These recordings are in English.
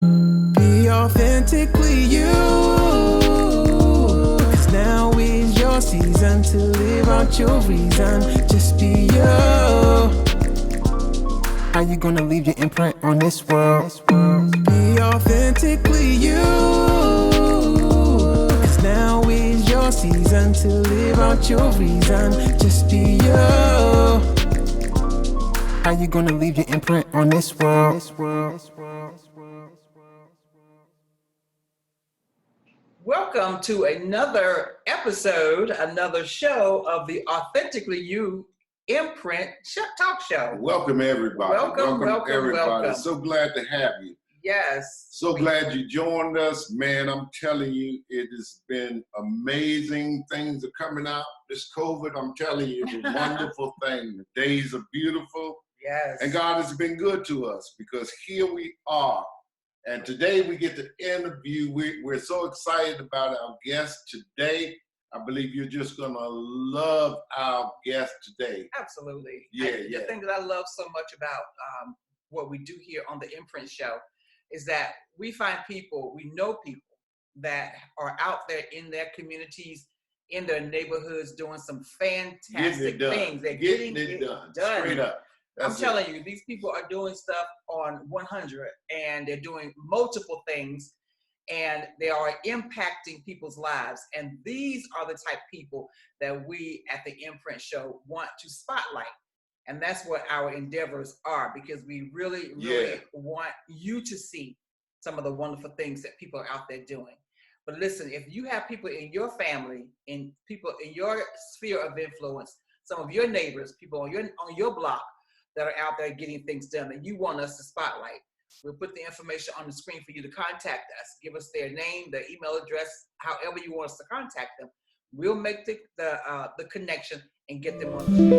Be authentically you. 'Cause now is your season to live out your reason. Just be you. How you gonna leave your imprint on this world? Be authentically you. 'Cause now is your season to live out your reason. Just be you. How you gonna leave your imprint on this world? Welcome to another episode, another show of the Authentically You Imprint Talk Show. Welcome, everybody. Welcome, everybody. welcome. So glad to have you. Yes. So glad you joined us. Man, I'm telling you, it has been amazing. Things are coming out. This COVID, I'm telling you, is a wonderful thing. The days are beautiful. Yes. And God has been good to us because here we are. And today we get to interview. We're so excited about our guest today. I believe you're just going to love our guest today. Absolutely. The The thing that I love so much about what we do here on the Imprint Show is that we find people, we know people that are out there in their communities, in their neighborhoods, doing some fantastic things. They're getting it done. Straight up. I'm telling you, these people are doing stuff on 100, and they're doing multiple things, and they are impacting people's lives. And these are the type of people that we at the Imprint Show want to spotlight. And that's what our endeavors are, because we really want you to see some of the wonderful things that people are out there doing. But listen, if you have people in your family, in people in your sphere of influence, some of your neighbors, people on your block, that are out there getting things done that you want us to spotlight, we'll put the information on the screen for you to contact us. Give us their name, their email address, however you want us to contact them. We'll make the connection and get them on the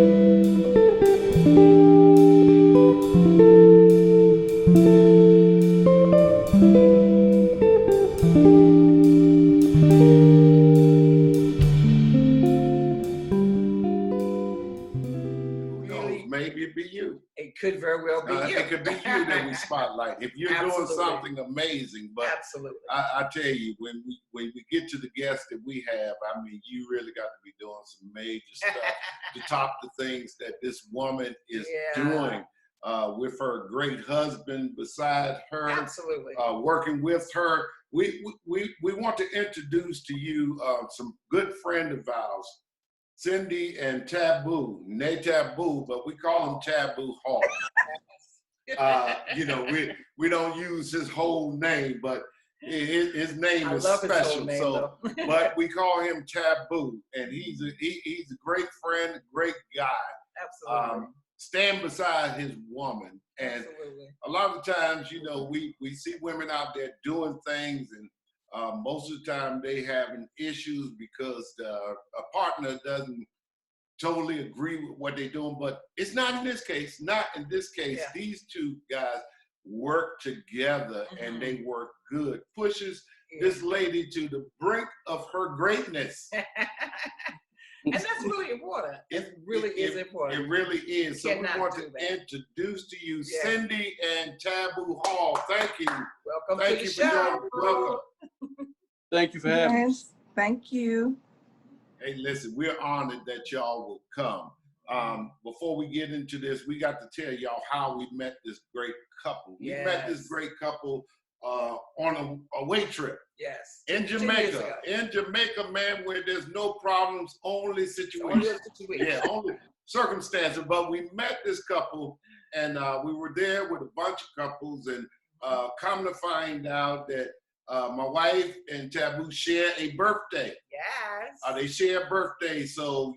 Maybe it be you. It could very well be you. It could be you that we spotlight. If you're doing something amazing, but absolutely, I tell you, when we get to the guests that we have, I mean, you really got to be doing some major stuff to top the things that this woman is doing with her great husband beside her. Absolutely, working with her. We want to introduce to you some good friend of ours, Cindy and Taboo. They Taboo, but we call him Taboo Hall. We don't use his whole name, but his name is special. But we call him Taboo, and he's a great friend, great guy. Absolutely. Stand beside his woman, and a lot of times, we see women out there doing things, and most of the time they having issues because a partner doesn't totally agree with what they're doing. But it's not in this case. Not in this case. Yeah. These two guys work together, and they work good. Pushes this lady to the brink of her greatness. And that's really important. It really is important. It really is. So we want to introduce to you Cindy and Taboo Hall. Thank you. Welcome to the show. Welcome. Thank you for having us. Thank you. Hey, listen, we're honored that y'all will come. Before we get into this, we got to tell y'all how we met this great couple. We met this great couple on a away trip. Yes. In Jamaica. In Jamaica, man, where there's no problems, only situations. Only circumstances. But we met this couple, and we were there with a bunch of couples, and come to find out that my wife and Taboo share a birthday. Yes. They share a birthday. So,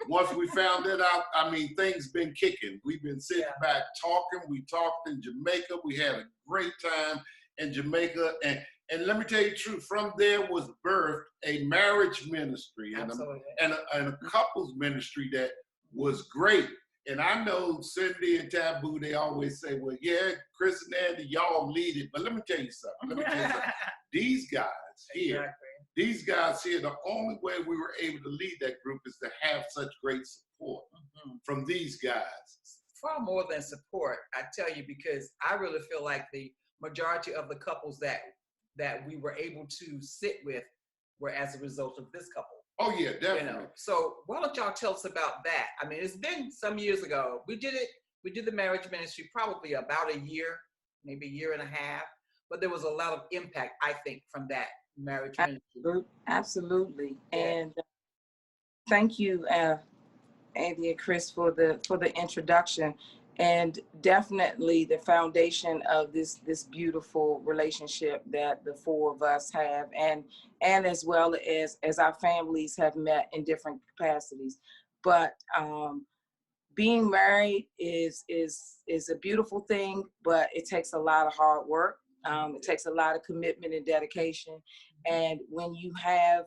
once we found that out, I mean, things been kicking. We've been sitting back talking. We talked in Jamaica. We had a great time in Jamaica. And let me tell you the truth, from there was birthed a marriage ministry and a couples ministry that was great. And I know Cindy and Taboo, they always say, well, yeah, Chris and Andy, y'all lead it. But let me tell you something. These guys here, the only way we were able to lead that group is to have such great support from these guys. Far more than support, I tell you, because I really feel like the majority of the couples that we were able to sit with were as a result of this couple. Oh yeah, definitely. So why don't y'all tell us about that? I mean, it's been some years ago. We did the marriage ministry probably about a year, maybe a year and a half, but there was a lot of impact, I think, from that marriage ministry. Absolutely. Yeah. And thank you, Andy and Chris, for the introduction, and definitely the foundation of this beautiful relationship that the four of us have, and as well as our families have met in different capacities. But being married is a beautiful thing, but it takes a lot of hard work. It takes a lot of commitment and dedication. And when you have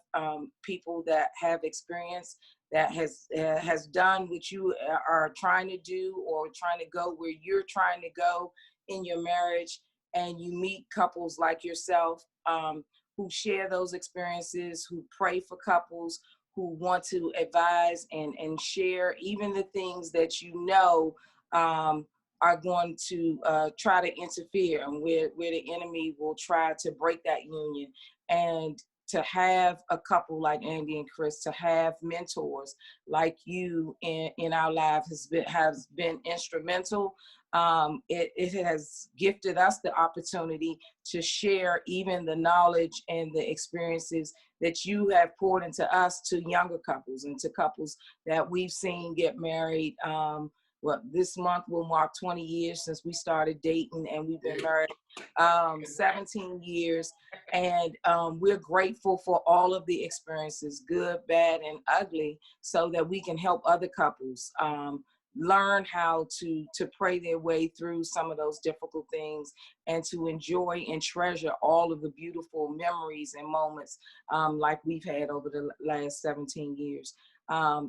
people that have experience, that has done what you are trying to do, or trying to go where you're trying to go in your marriage, and you meet couples like yourself who share those experiences, who pray for couples, who want to advise and share even the things that are going to try to interfere, and where the enemy will try to break that union. And to have a couple like Andy and Chris, to have mentors like you in our lives has been instrumental. It has gifted us the opportunity to share even the knowledge and the experiences that you have poured into us, to younger couples and to couples that we've seen get married. This month will mark 20 years since we started dating, and we've been married 17 years. And we're grateful for all of the experiences, good, bad, and ugly, so that we can help other couples learn how to pray their way through some of those difficult things, and to enjoy and treasure all of the beautiful memories and moments like we've had over the last 17 years.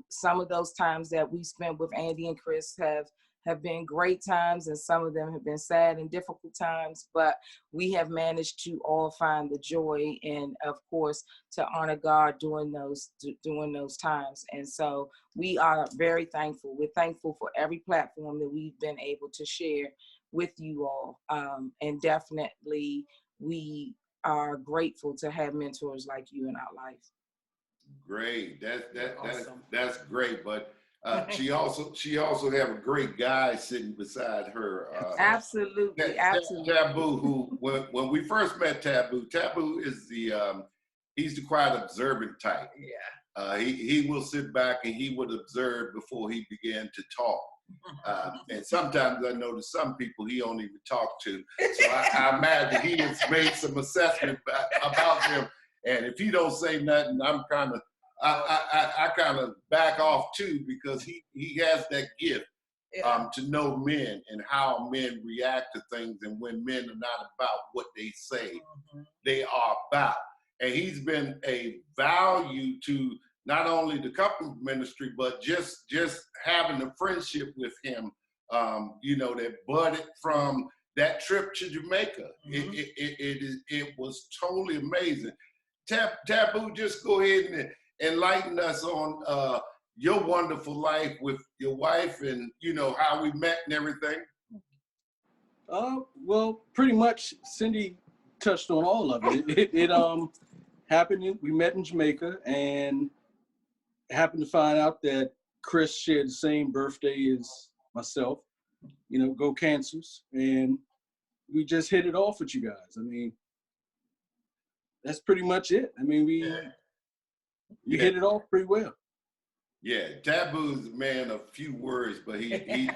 Some of those times that we spent with Andy and Chris have been great times, and some of them have been sad and difficult times, but we have managed to all find the joy, and of course to honor God during those times. And so we are very thankful. We're thankful for every platform that we've been able to share with you all, and definitely we are grateful to have mentors like you in our life. Great. Awesome. That's great. But she also have a great guy sitting beside her. Absolutely. Taboo, who when we first met Taboo is he's the quiet observant type. Yeah. He will sit back and he would observe before he began to talk. And sometimes I notice some people he don't even talk to. So I imagine he has made some assessment about them. And if he don't say nothing, I'm I kind of back off too, because he has that gift to know men and how men react to things, and when men are not about what they say they are about. And he's been a value to not only the couple ministry, but just having a friendship with him, that budded from that trip to Jamaica. It was totally amazing. Taboo, just go ahead and enlighten us on your wonderful life with your wife, and how we met and everything. Well, pretty much Cindy touched on all of it. It happened. We met in Jamaica, and happened to find out that Chris shared the same birthday as myself. Go Cancers, and we just hit it off with you guys. I mean, that's pretty much it. I mean, we hit it off pretty well. Yeah, Taboo is a man of few words, but he's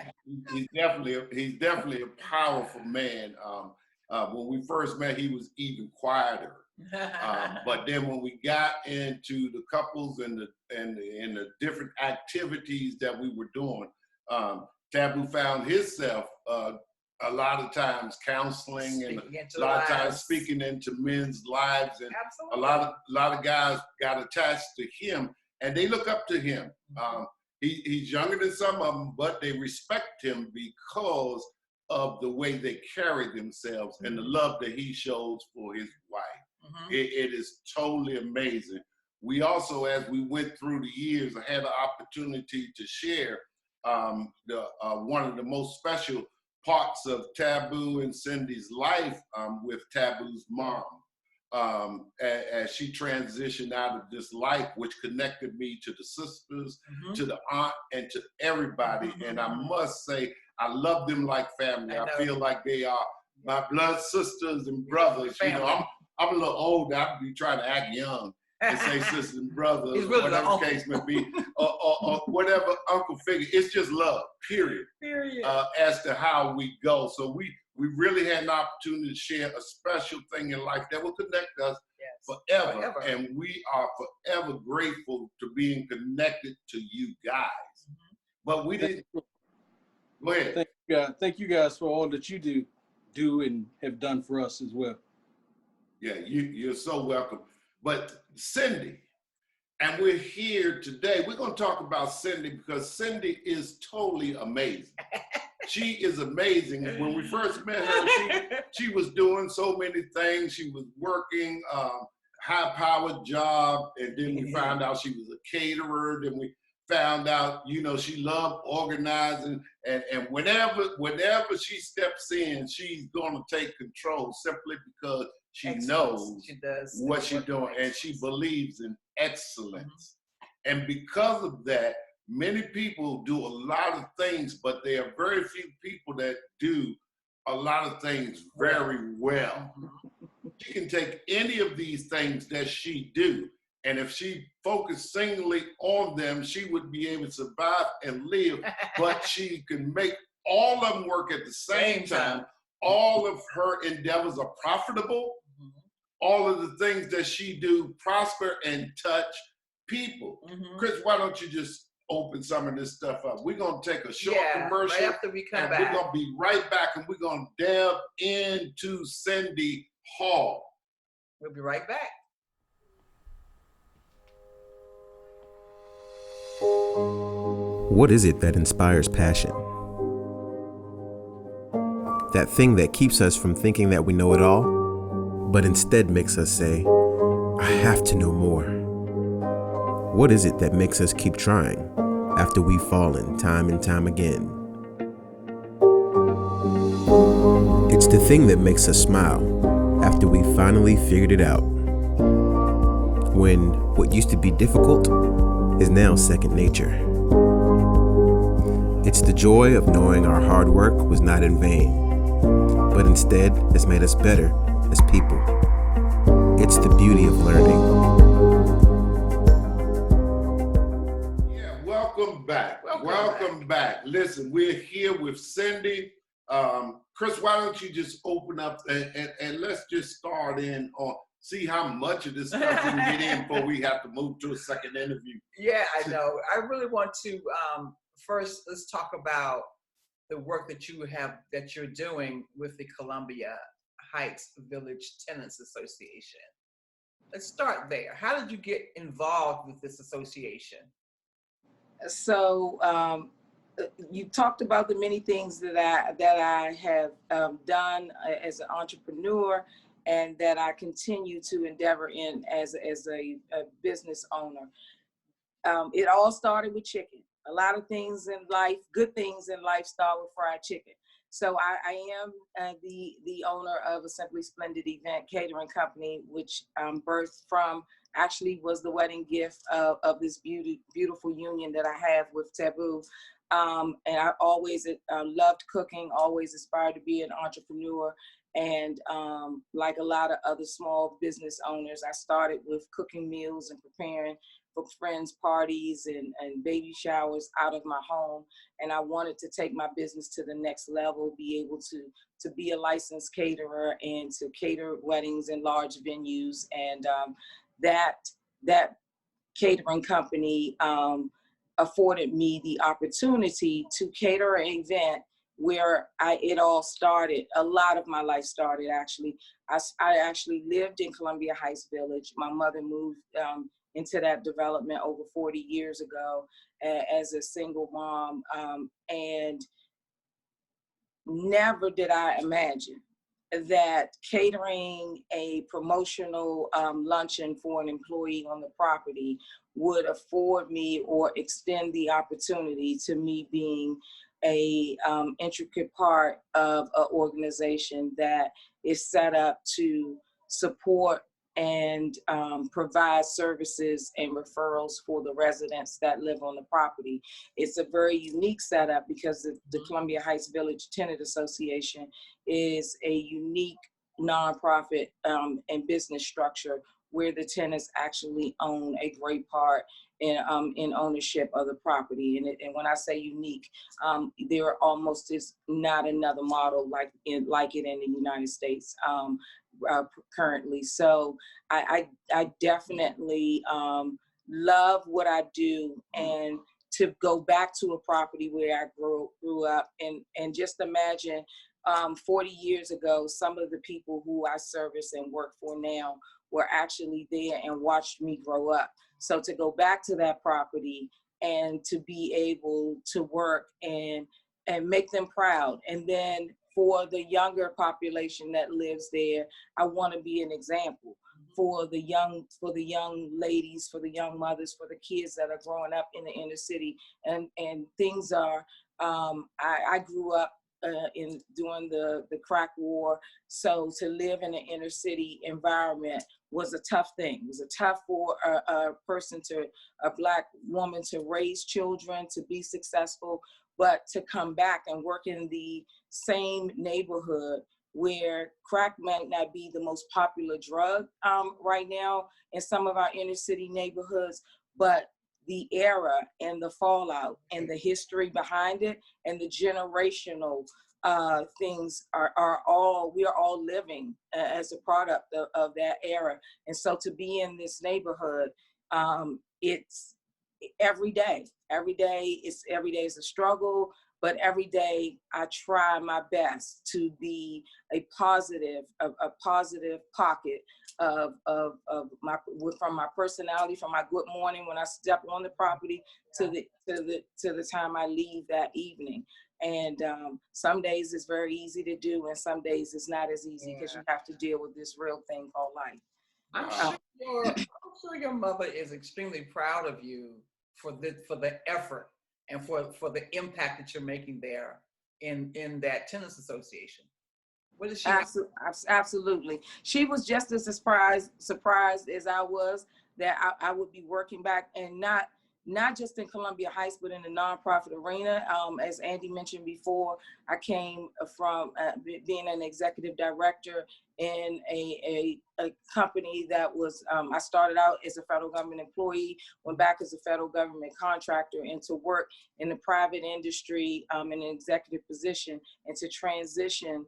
definitely a powerful man. When we first met, he was even quieter. But then when we got into the couples and the different activities that we were doing, Taboo found himself a lot of times counseling and a lot of times speaking into men's lives, and Absolutely. a lot of guys got attached to him, and they look up to him. He's younger than some of them, but they respect him because of the way they carry themselves and the love that he shows for his wife. It is totally amazing. We also, as we went through the years, I had the opportunity to share one of the most special parts of Taboo and Cindy's life with Taboo's mom. As she transitioned out of this life, which connected me to the sisters, to the aunt, and to everybody. And I must say, I love them like family. I feel like they are my blood sisters and brothers. You know, I'm a little old. I'd be trying to act young and say sisters and brothers, really whatever the case may be, or whatever uncle figure. It's just love, period. As to how we go. So we really had an opportunity to share a special thing in life that will connect us forever. And we are forever grateful to being connected to you guys. But we didn't. Go ahead. Thank you guys for all that you do and have done for us as well. Yeah, you're so welcome. But Cindy, and we're here today. We're going to talk about Cindy because Cindy is totally amazing. She is amazing. When we first met her, she was doing so many things. She was working high-powered job, and then we found out she was a caterer. Then we found out, you know, she loved organizing, and whenever she steps in, she's going to take control simply because she knows what she's doing, and she believes in excellence. And because of that, many people do a lot of things, but there are very few people that do a lot of things very well. She can take any of these things that she do, and if she focused singly on them, she would be able to survive and live, but she can make all of them work at the same time. All of her endeavors are profitable. All of the things that she do prosper and touch people. Chris, why don't you just open some of this stuff up? We're going to take a short commercial. Right after we come back. We're going to be right back, and we're going to delve into Cynthia Hall. We'll be right back. What is it that inspires passion? That thing that keeps us from thinking that we know it all, but instead makes us say, I have to know more. What is it that makes us keep trying after we've fallen time and time again? It's the thing that makes us smile after we finally figured it out. When what used to be difficult is now second nature. It's the joy of knowing our hard work was not in vain, but instead has made us better as people. It's the beauty of learning. Yeah, welcome back. Welcome back. Listen, we're here with Cindy. Chris, why don't you just open up and let's just start in on see how much of this stuff we can get in before we have to move to a second interview. Yeah, I know. I really want to first let's talk about the work that you're doing with the Columbia Heights Village Tenants Association. Let's start there. How did you get involved with this association? So you talked about the many things that I have done as an entrepreneur, and that I continue to endeavor in as a business owner. It all started with chicken. A lot of things in life, good things in life, start with fried chicken. So I am the owner of a Simply Splendid event catering company, which birthed from, actually was the wedding gift of this beautiful union that I have with Taboo. And I always loved cooking, always aspired to be an entrepreneur. And like a lot of other small business owners, I started with cooking meals and preparing for friends' parties and baby showers out of my home. And I wanted to take my business to the next level, be able to be a licensed caterer and to cater weddings in large venues. And that catering company afforded me the opportunity to cater an event where it all started. A lot of my life started, actually. I actually lived in Columbia Heights Village. My mother moved into that development over 40 years ago as a single mom. And never did I imagine that catering a promotional luncheon for an employee on the property would afford me or extend the opportunity to me being a intricate part of an organization that is set up to support and provide services and referrals for the residents that live on the property. It's a very unique setup because the Columbia Heights Village Tenant Association is a unique nonprofit and business structure where the tenants actually own a great part in ownership of the property. And when I say unique, there almost is not another model like it in the United States currently. So I definitely love what I do, and to go back to a property where I grew up, and just imagine 40 years ago, some of the people who I service and work for now were actually there and watched me grow up. So to go back to that property and to be able to work and make them proud. And then for the younger population that lives there, I want to be an example for the young ladies, for the young mothers, for the kids that are growing up in the inner city. And things are, I grew up during the crack war. So to live in an inner city environment was a tough thing. It was tough for a Black woman to raise children, to be successful, but to come back and work in the same neighborhood where crack might not be the most popular drug right now in some of our inner city neighborhoods, but the era and the fallout and the history behind it and the generational things we are all living as a product of that era. And so to be in this neighborhood, it's every day is a struggle, but every day I try my best to be a positive pocket of from my personality, from my good morning when I step on the property to the time I leave that evening. And some days it's very easy to do, and some days it's not as easy because you have to deal with this real thing called life. I'm sure your mother is extremely proud of you for the effort and for the impact that you're making there in that tenants association. What is she? Absolutely. She was just as surprised as I was that I would be working back, and not just in Columbia Heights, but in the nonprofit arena. As Andy mentioned before, I came from being an executive director in a company that was, I started out as a federal government employee, went back as a federal government contractor, and to work in the private industry in an executive position, and to transition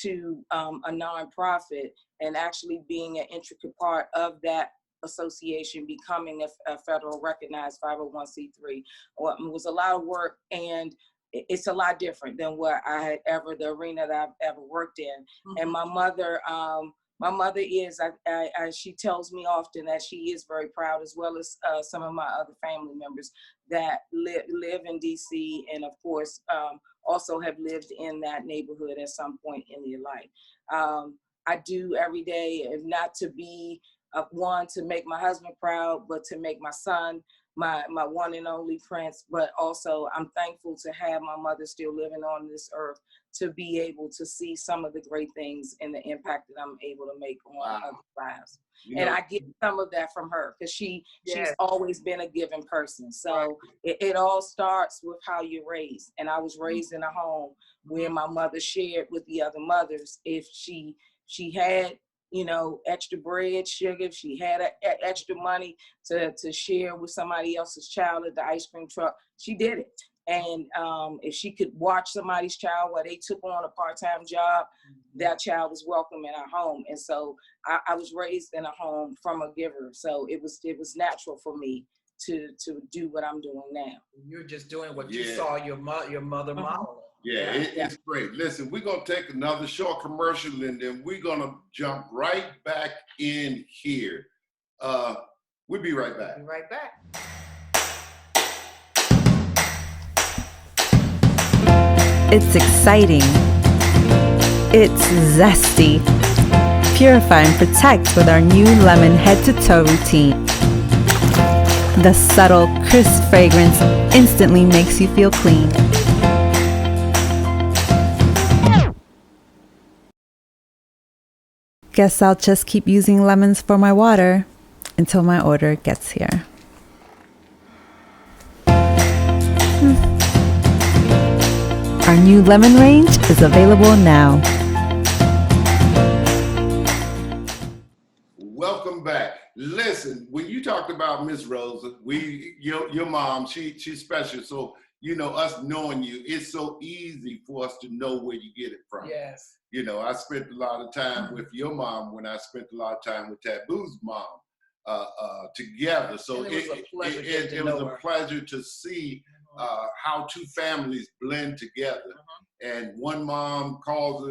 to a nonprofit and actually being an intricate part of that association, becoming a federal recognized 501c3. Was a lot of work, and it's a lot different than what I had the arena that I've ever worked in. Mm-hmm. And my mother is, she tells me often that she is very proud, as well as some of my other family members that live in DC, and of course also have lived in that neighborhood at some point in their life. I do every day, if not to be one, to make my husband proud, but to make my son, my one and only prince. But also I'm thankful to have my mother still living on this earth, to be able to see some of the great things and the impact that I'm able to make on other lives. And I get some of that from her, because she's always been a giving person. So it all starts with how you're raised. And I was raised in a home where my mother shared with the other mothers. If she had, extra bread, sugar, if she had extra money to share with somebody else's child at the ice cream truck, she did it. And if she could watch somebody's child while they took on a part-time job, that child was welcome in our home. And so I was raised in a home from a giver. So it was natural for me to do what I'm doing now. You're just doing what you saw your mother model. Yeah, it's great. Listen, we're going to take another short commercial, and then we're going to jump right back in here. We'll be right back. Be right back. It's exciting. It's zesty. Purify and protect with our new lemon head-to-toe routine. The subtle, crisp fragrance instantly makes you feel clean. Guess I'll just keep using lemons for my water until my order gets here. Our new lemon range is available now. Welcome back. Listen, when you talked about Miss Rosa, your mom, she's special. So, you know, us knowing you, it's so easy for us to know where you get it from. Yes. You know, I spent a lot of time with your mom when I spent a lot of time with Taboo's mom together. So it was a pleasure to see how two families blend together. And one mom calls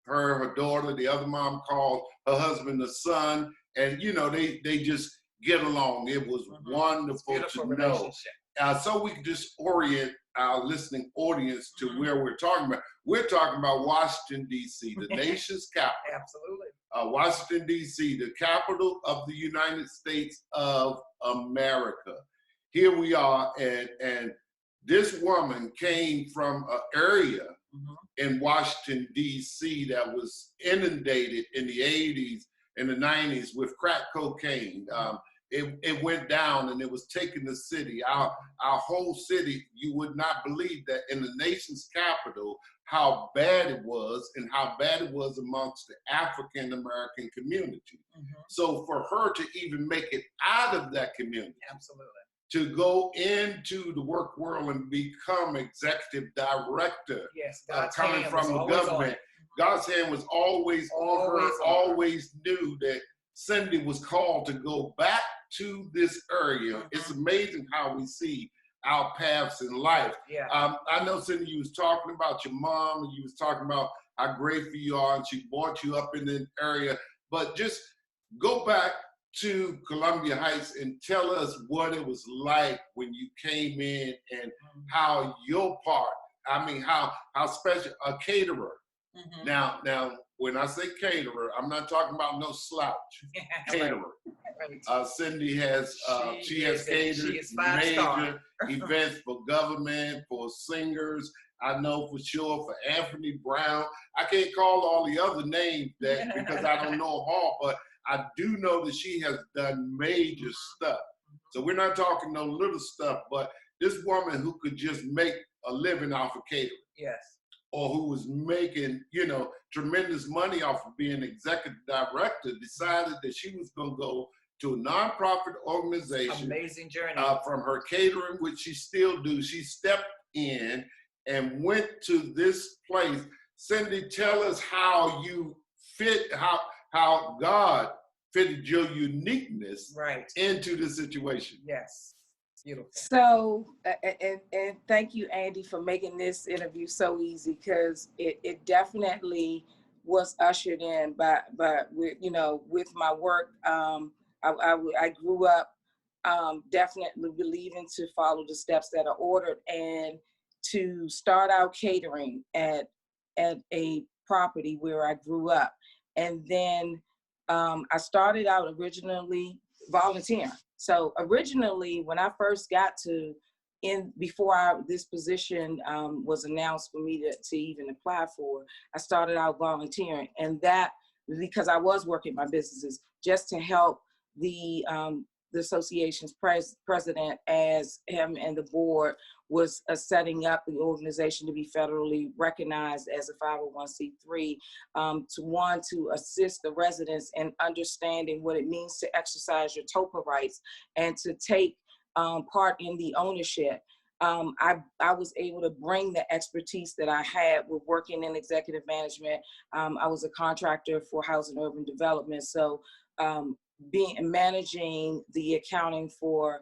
her daughter, the other mom calls her husband the son. And, you know, they just get along. It was wonderful to know. So we can just orient our listening audience to where we're talking about. We're talking about Washington, D.C., the nation's capital. Absolutely. Washington, D.C., the capital of the United States of America. Here we are, and this woman came from an area in Washington, D.C. that was inundated in the 80s and the 90s with crack cocaine. It went down and it was taking the city. Our whole city, you would not believe that in the nation's capital, how bad it was and how bad it was amongst the African American community. So for her to even make it out of that community, to go into the work world and become executive director, coming from the government, God's hand was always on her, always knew that Cindy was called to go back to this area. It's amazing how we see our paths in life. I know, Cindy, you was talking about your mom, and you was talking about how grateful you are, and she brought you up in the area. But just go back to Columbia Heights and tell us what it was like when you came in and how your part, I mean, how special, a caterer. Now, when I say caterer, I'm not talking about no slouch. Caterer. Cindy has she has catered major events for government, for singers. I know for sure for Anthony Brown. I can't call all the other names that because I don't know them all, but I do know that she has done major stuff. So we're not talking no little stuff, but this woman who could just make a living off of catering. Or who was making, you know, tremendous money off of being executive director, decided that she was going to go to a nonprofit organization. Amazing journey. From her catering, which she still do. She stepped in and went to this place. Cindy, tell us how you fit, how God fitted your uniqueness into the situation. Beautiful. So, and thank you, Andy, for making this interview so easy, because it definitely was ushered in by you know, with my work. I grew up definitely believing to follow the steps that are ordered, and to start out catering at a property where I grew up, and then I started out originally volunteering. So originally, when I first got before this position was announced for me to even apply for, I started out volunteering, and that because I was working my businesses just to help the association's president, as him and the board was setting up the organization to be federally recognized as a 501c3, to assist the residents in understanding what it means to exercise your TOPA rights and to take part in the ownership. I was able to bring the expertise that I had with working in executive management. I was a contractor for housing and urban development, so managing the accounting for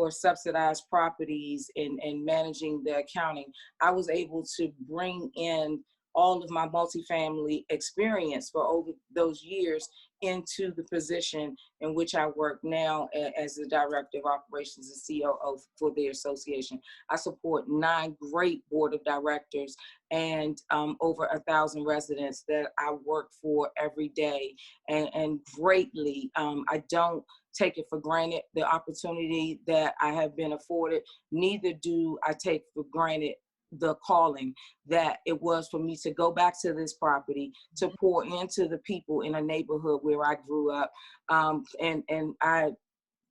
subsidized properties and managing the accounting, I was able to bring in all of my multifamily experience for over those years into the position in which I work now as the Director of Operations and COO for the association. I support 9 great board of directors and over 1,000 residents that I work for every day, and greatly, I don't take it for granted the opportunity that I have been afforded, neither do I take for granted the calling that it was for me to go back to this property, to pour into the people in a neighborhood where I grew up. And I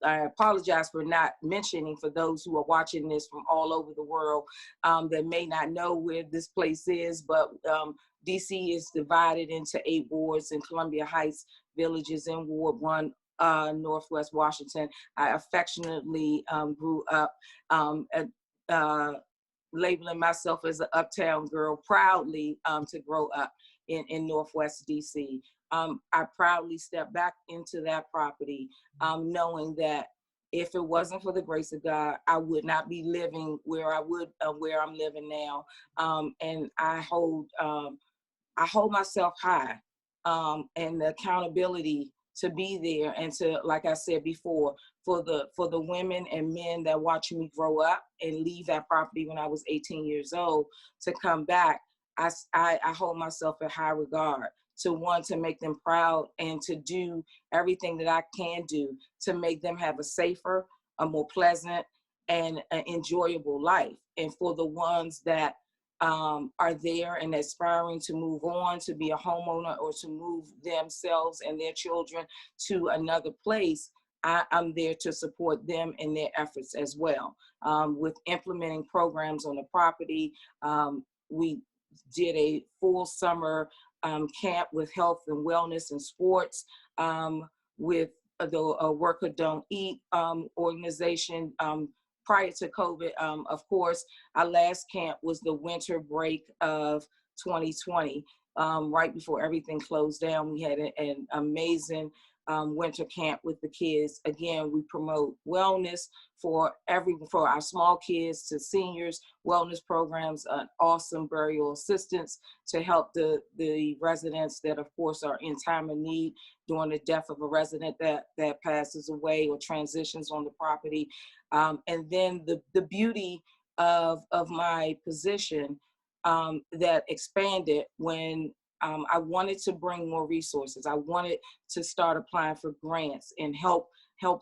apologize for not mentioning, for those who are watching this from all over the world that may not know where this place is, but DC is divided into 8 wards, and Columbia Heights Village is in Ward 1, Northwest Washington. I affectionately grew up labeling myself as an uptown girl, proudly to grow up in Northwest DC. I proudly stepped back into that property, knowing that if it wasn't for the grace of God, I would not be living where I'm living now. And I hold myself high, and the accountability to be there, and to, like I said before, for the women and men that watch me grow up and leave that property when I was 18 years old to come back. I hold myself in high regard, to make them proud, and to do everything that I can do to make them have a safer, a more pleasant, and an enjoyable life. And for the ones that are there and aspiring to move on, to be a homeowner, or to move themselves and their children to another place, I'm there to support them in their efforts as well. With implementing programs on the property, we did a full summer camp with health and wellness and sports, with the Worker Don't Eat organization. Prior to COVID, of course, our last camp was the winter break of 2020. Right before everything closed down, we had an amazing winter camp with the kids. Again, we promote wellness for our small kids to seniors, wellness programs, awesome burial assistance to help the residents that, of course, are in time of need during the death of a resident that passes away or transitions on the property. And then the beauty of my position that expanded when I wanted to bring more resources. I wanted to start applying for grants and help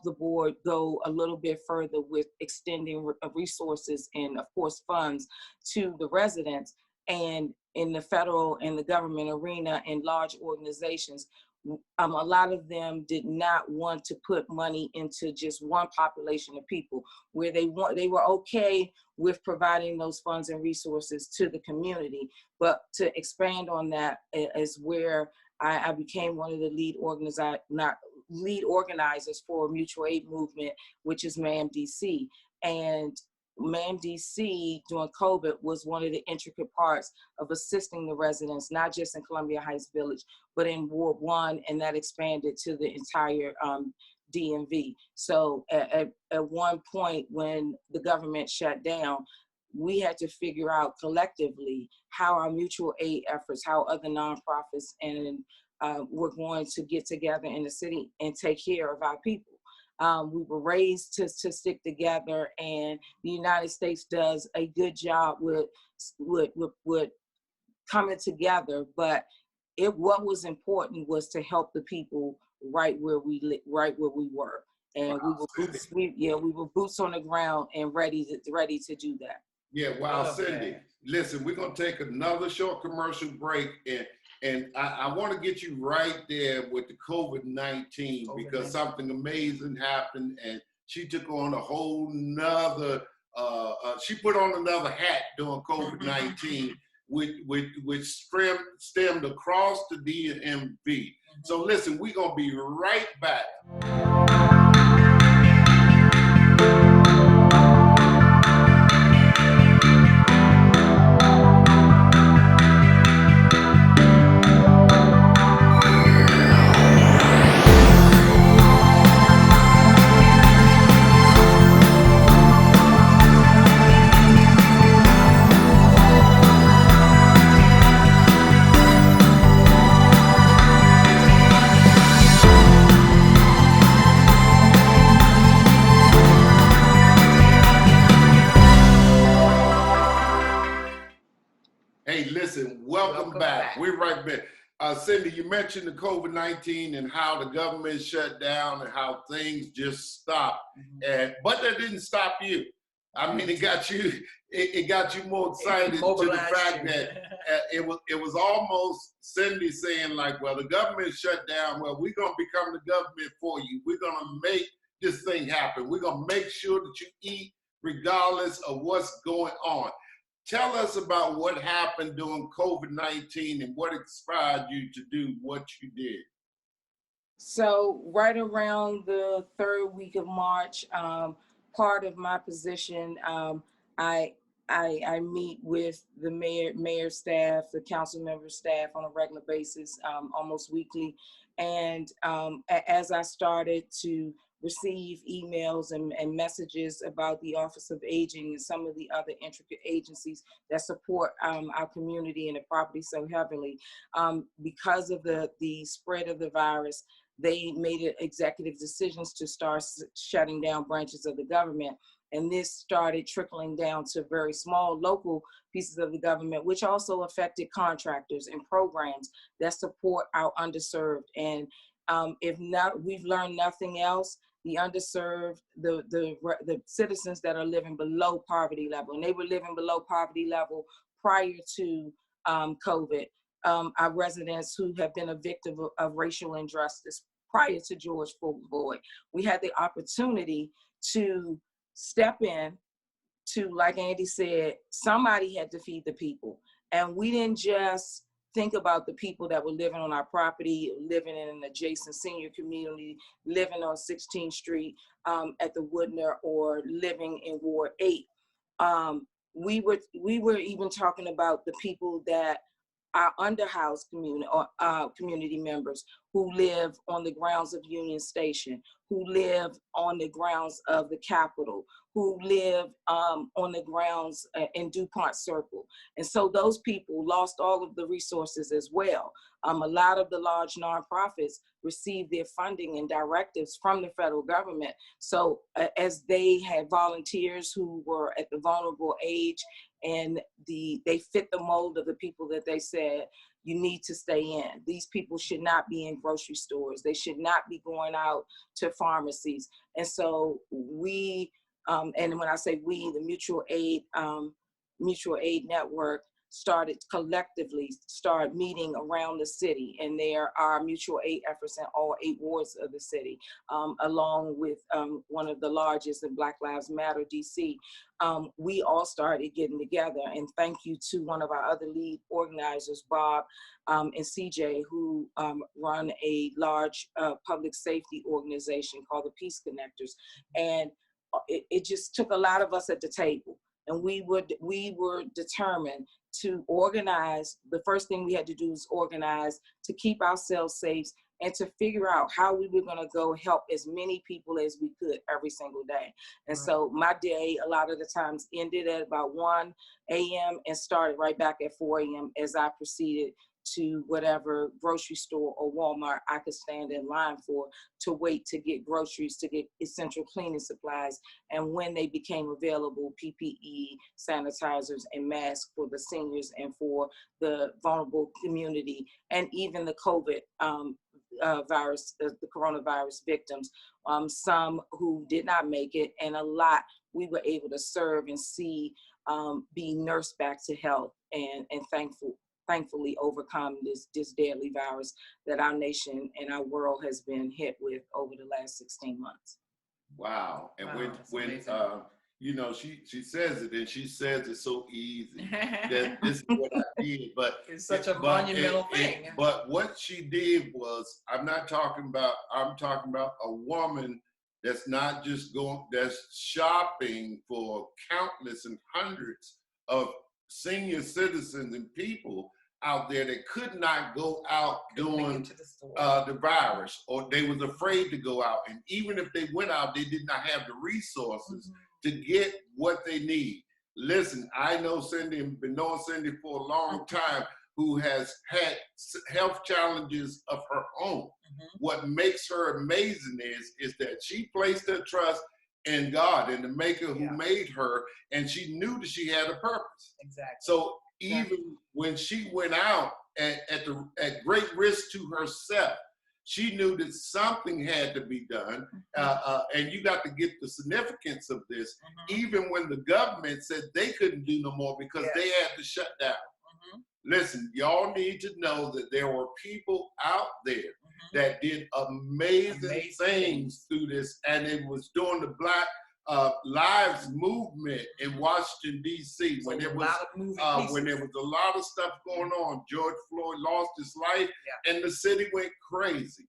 the board go a little bit further with extending resources and, of course, funds to the residents. And in the federal and the government arena and large organizations, a lot of them did not want to put money into just one population of people, where they were okay with providing those funds and resources to the community. But to expand on that is where I became one of the lead organizers for mutual aid movement, which is MAM DC. And MAM DC during COVID was one of the intricate parts of assisting the residents, not just in Columbia Heights Village, but in Ward 1, and that expanded to the entire DMV. So at one point when the government shut down, we had to figure out collectively how our mutual aid efforts, how other nonprofits and we're going to get together in the city and take care of our people. We were raised to stick together, and the United States does a good job with coming together. But what was important was to help the people right where we were, and we were boots on the ground and ready to do that. Yeah, wow, Cindy. Listen, we're gonna take another short commercial break, and I want to get you right there with the COVID-19 because something amazing happened, and she took on a whole nother. She put on another hat during COVID-19, which stemmed across the DMV. So listen, we're gonna be right back. Hey, listen, welcome back. We're right back. Cindy, you mentioned the COVID-19 and how the government shut down and how things just stopped. But that didn't stop you. I mean, it got you more excited to the fact that it was almost Cindy saying like, well, the government shut down. Well, we're gonna become the government for you. We're gonna make this thing happen. We're gonna make sure that you eat regardless of what's going on. Tell us about what happened during COVID-19 and what inspired you to do what you did. So right around the third week of March, part of my position, I meet with the mayor staff, the council member staff on a regular basis, almost weekly. And as I started to receive emails and messages about the Office of Aging and some of the other intricate agencies that support our community and the property so heavily, because of the spread of the virus, they made executive decisions to start shutting down branches of the government. And this started trickling down to very small local pieces of the government, which also affected contractors and programs that support our underserved. And if not, we've learned nothing else. The underserved, the citizens that are living below poverty level, and they were living below poverty level prior to COVID. Our residents who have been a victim of racial injustice prior to George Floyd, we had the opportunity to step in to, like Andy said, somebody had to feed the people. And we didn't just think about the people that were living on our property, living in an adjacent senior community, living on 16th Street at the Woodner, or living in Ward 8. We were even talking about the people that our underhoused community or community members who live on the grounds of Union Station, who live on the grounds of the Capitol, who live on the grounds in DuPont Circle. And so those people lost all of the resources as well. A lot of the large nonprofits received their funding and directives from the federal government. So as they had volunteers who were at the vulnerable age, and they fit the mold of the people that they said, you need to stay in. These people should not be in grocery stores. They should not be going out to pharmacies. And so we, and when I say we, the mutual aid network collectively started meeting around the city, and there are mutual aid efforts in all 8 wards of the city, along with one of the largest in Black Lives Matter, DC. We all started getting together, and thank you to one of our other lead organizers, Bob and CJ, who run a large public safety organization called the Peace Connectors. And it just took a lot of us at the table, and we were determined to organize. The first thing we had to do was organize to keep ourselves safe and to figure out how we were going to go help as many people as we could every single day. And so my day, a lot of the times, ended at about 1 a.m. and started right back at 4 a.m. as I proceeded to whatever grocery store or Walmart I could stand in line for to wait to get groceries, to get essential cleaning supplies. And when they became available, PPE, sanitizers, and masks for the seniors and for the vulnerable community, and even the COVID virus, the coronavirus victims, some who did not make it, and a lot we were able to serve and see be nursed back to health, and thankfully overcome this deadly virus that our nation and our world has been hit with over the last 16 months. Wow. And Wow, when you know, she says it, and she says it so easy that this is what I did, but it's such a monumental thing. But what she did was, I'm talking about a woman that's not just that's shopping for countless and hundreds of senior citizens and people out there that could not go out during the virus, or they was afraid to go out. And even if they went out, they did not have the resources to get what they need. Listen, I know Cindy, and been knowing Cindy for a long time, who has had health challenges of her own. What makes her amazing is that she placed her trust in God and the maker who made her, and she knew that she had a purpose. Exactly. So even when she went out at great risk to herself, She knew that something had to be done, and you got to get the significance of this, even when the government said they couldn't do no more because they had to shut down. Listen, y'all need to know that there were people out there that did amazing things through this, and it was during the Black Lives Movement in Washington, D.C. when there was a lot of stuff going on. George Floyd lost his life, and the city went crazy.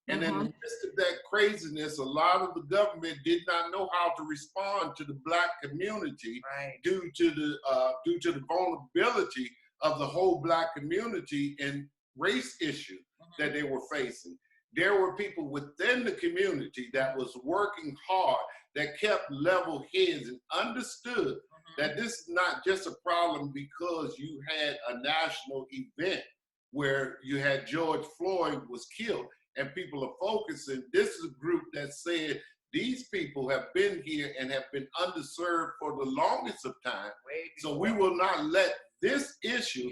And in the midst of that craziness, a lot of the government did not know how to respond to the Black community due to the vulnerability of the whole Black community and race issue that they were facing. There were people within the community that was working hard, that kept level heads and understood that this is not just a problem because you had a national event where you had George Floyd was killed and people are focusing. This is a group that said these people have been here and have been underserved for the longest of time. So we will not let this issue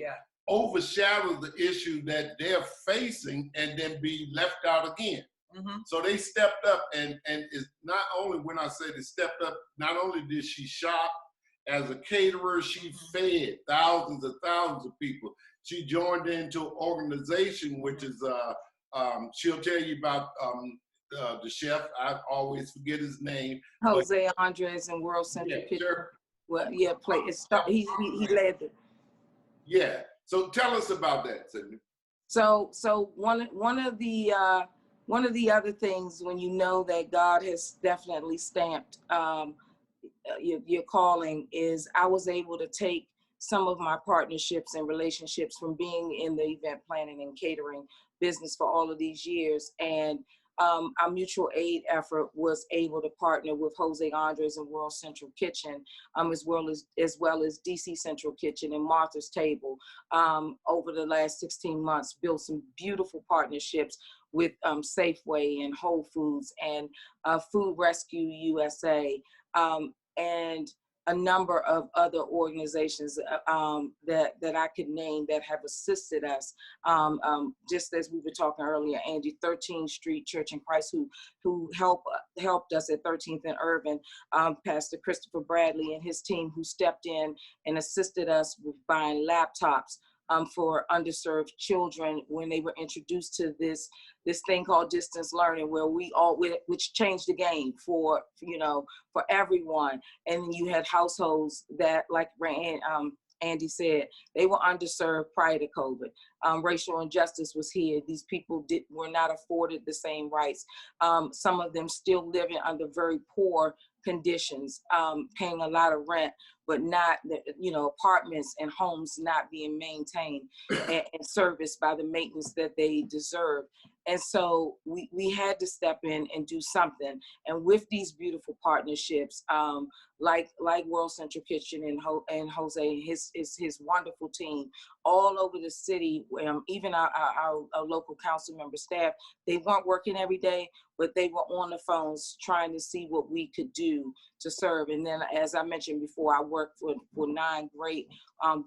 overshadow the issue that they're facing and then be left out again. So they stepped up, and it's not only, when I say they stepped up, not only did she shop as a caterer, she fed thousands of people. She joined into an organization, which is, she'll tell you about the chef. I always forget his name. Jose Andres and World Central Kitchen. Sure. Well, he led it. Yeah. So tell us about that, Cynthia. So one of the other things, when you know that God has definitely stamped your calling, is I was able to take some of my partnerships and relationships from being in the event planning and catering business for all of these years, and our mutual aid effort was able to partner with Jose Andres and World Central Kitchen, as well as DC Central Kitchen and Martha's Table. Over the last 16 months, built some beautiful partnerships with Safeway and Whole Foods and Food Rescue USA, and a number of other organizations that I could name that have assisted us. Just as we were talking earlier, Andy, 13th Street Church in Christ, who helped us at 13th and Urban, Pastor Christopher Bradley and his team, who stepped in and assisted us with buying laptops for underserved children when they were introduced to this thing called distance learning, which changed the game for everyone. And then you had households that, like Andy said, they were underserved prior to COVID. Racial injustice was here. These people were not afforded the same rights. Some of them still living under very poor conditions, paying a lot of rent, but not, apartments and homes not being maintained and serviced by the maintenance that they deserve. And so we had to step in and do something. And with these beautiful partnerships, like World Central Kitchen and Jose, his wonderful team, all over the city, even our local council member staff, they weren't working every day, but they were on the phones trying to see what we could do to serve. And then, as I mentioned before, I worked for 9 great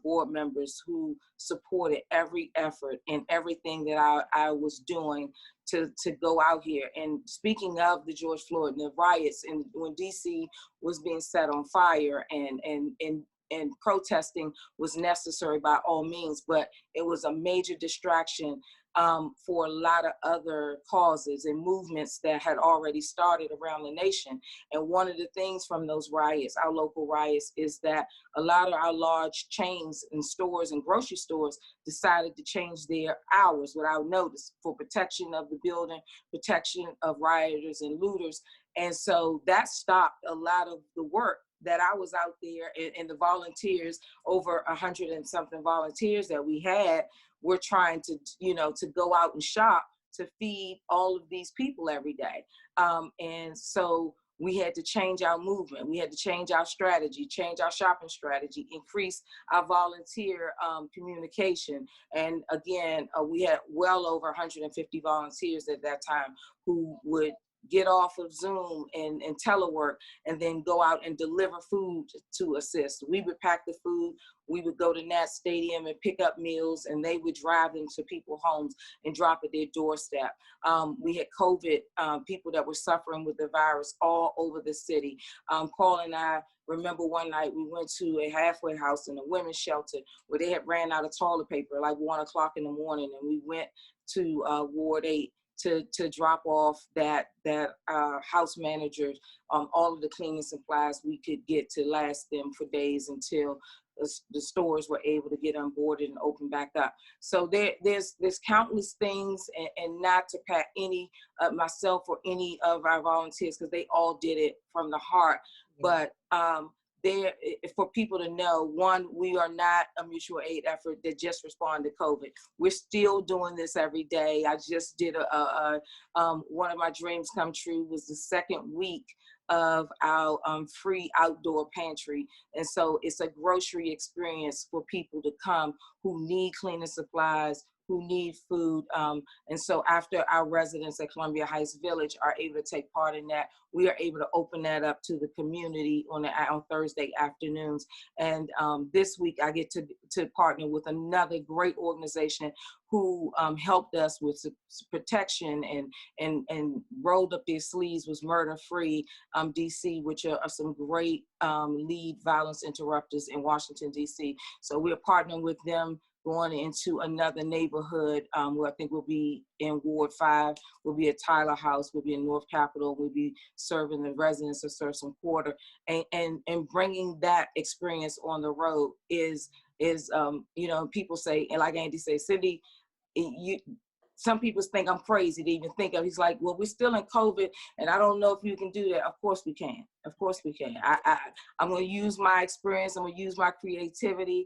board members who supported every effort and everything that I was doing to go out here. And speaking of the George Floyd and the riots, and when DC was being set on fire, and protesting was necessary by all means, but it was a major distraction for a lot of other causes and movements that had already started around the nation. And one of the things from those riots, our local riots, is that a lot of our large chains and stores and grocery stores decided to change their hours without notice for protection of the building, protection of rioters and looters. And so that stopped a lot of the work that I was out there, and the volunteers, over 100 and something volunteers that we had, were trying to go out and shop to feed all of these people every day. And so we had to change our movement. We had to change our strategy, change our shopping strategy, increase our volunteer communication. And again, we had well over 150 volunteers at that time who would get off of Zoom and telework and then go out and deliver food to assist. We would pack the food. We would go to Nat Stadium and pick up meals, and they would drive them to people's homes and drop at their doorstep. We had COVID, people that were suffering with the virus all over the city. Paul and I remember one night we went to a halfway house in a women's shelter where they had ran out of toilet paper like 1 o'clock in the morning, and we went to Ward 8 to drop off that house managers all of the cleaning supplies we could get to last them for days until the stores were able to get onboarded and open back up. So there's countless things, and not to pat any myself or any of our volunteers, because they all did it from the heart. But there, for people to know, one, we are not a mutual aid effort that just responded to COVID. We're still doing this every day. I just did one of my dreams come true was the second week of our free outdoor pantry. And so it's a grocery experience for people to come who need cleaning supplies, who need food. And so after our residents at Columbia Heights Village are able to take part in that, we are able to open that up to the community on Thursday afternoons. And this week I get to partner with another great organization who helped us with protection and rolled up their sleeves, was Murder Free DC, which are some great lead violence interrupters in Washington, DC. So we're partnering with them, going into another neighborhood where I think we'll be in Ward 5, we'll be at Tyler House, we'll be in North Capitol, we'll be serving the residents of Surson Quarter, and bringing that experience on the road is you know, people say, and like Andy says, Cindy, some people think I'm crazy to even think of. He's like, well, we're still in COVID, and I don't know if you can do that. Of course we can. Of course we can. I'm going to use my experience. I'm going to use my creativity.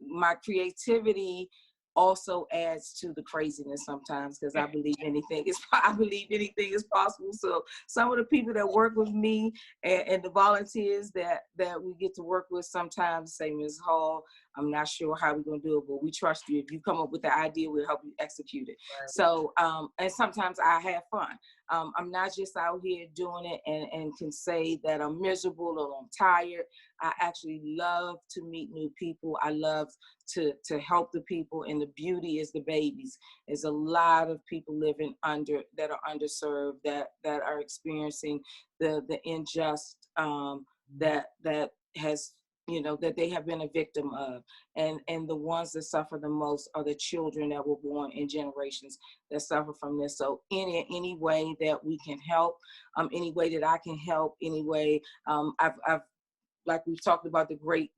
My creativity also adds to the craziness sometimes, because I believe anything is possible. So some of the people that work with me and the volunteers that we get to work with sometimes say, Ms. Hall, I'm not sure how we're going to do it, but we trust you. If you come up with the idea, we'll help you execute it. Right. So, and sometimes I have fun. I'm not just out here doing it and can say that I'm miserable or I'm tired. I actually love to meet new people. I love to help the people, and the beauty is the babies. There's a lot of people living that are underserved, that are experiencing the unjust that has, you know, that they have been a victim of. And the ones that suffer the most are the children that were born in generations that suffer from this. So any way that we can help, any way that I can help, any way, I've like we've talked about the great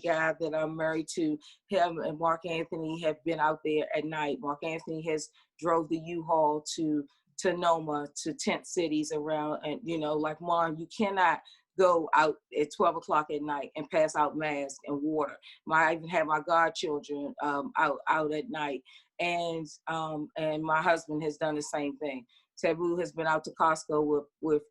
guy that I'm married to, him and Mark Anthony have been out there at night. Mark Anthony has drove the U-Haul to Noma, to tent cities around, and you know, like, Mom, you cannot go out at 12 o'clock at night and pass out masks and water. I even had my godchildren out at night, and my husband has done the same thing. Taboo has been out to Costco with